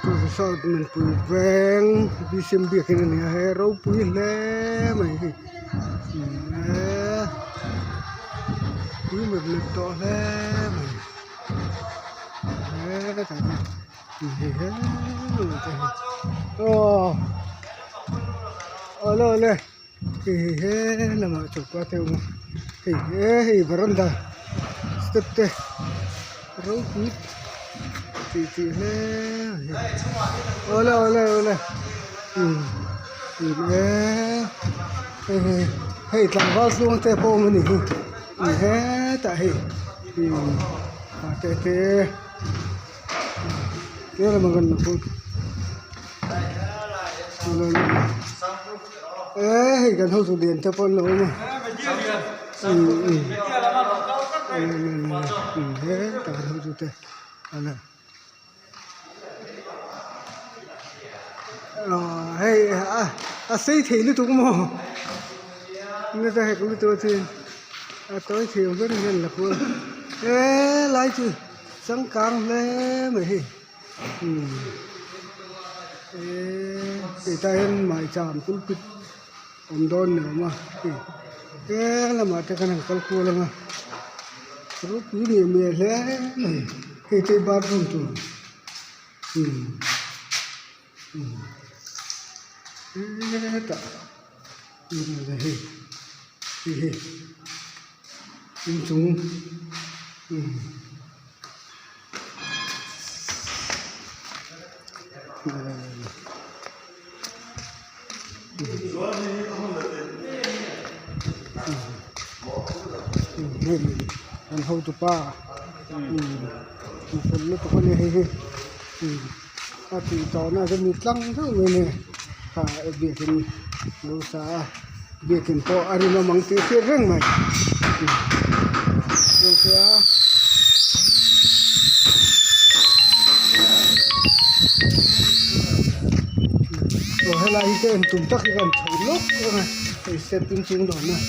tôi sao mình bùi vàng đi xem việc cái này hay rau bùi lé mày bùi mình to lé mày cái oh alo le là mà chụp qua theo mà veranda step te rau bùi chị le ole hey làm vào xuống te po mình tại te cái là mà gần là phun gần hậu thủ điện te po lối mà tại hậu thủ te hay xây thì nó cũng mò nó ta hay cũng tôi thì tối thì rất là là phương lái chứ sáng càng lên mày thì ta em mày chạm cũng biết ông đôn nữa mà cái là mà cái này câu cua là mà lúc quý niệm mẹ lẽ này khi chơi ba không tuổi tak chúng anh hậu tụ pa phần nó có này thì tao na cái mít lăng thế này việc cái lâu xa việc cái po anh nó mang tiền xe rừng mày lâu xa rồi hay là cái anh tụm tắc cái anh thổi lốc này thì xe tiếng tiếng đó này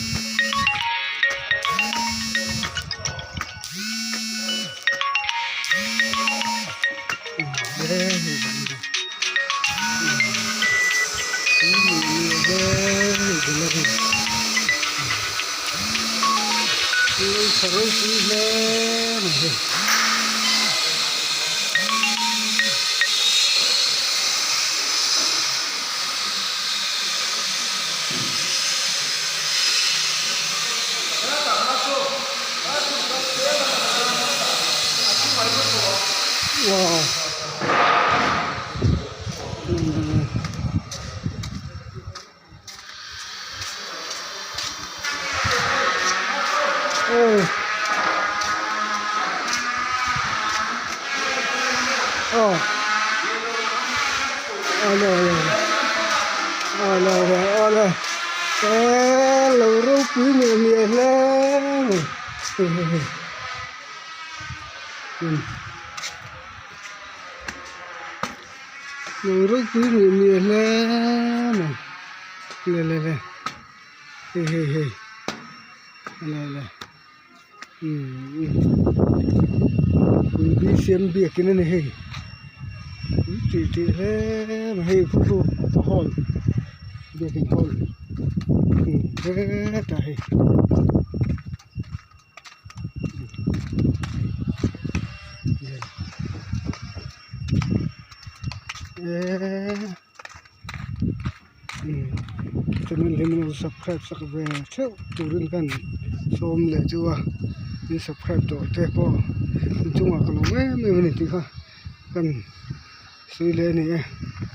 wow. Ole lâu rau quý mẹ lên lâu rau quý mẹ lên le quý đi xem việc cái này chị mà phụ hồn việc hình hồn trời cho nên mình subscribe sắc về trước turun kan som le chua ni subscribe to te po chung à kalau me thì ha kan suy lên này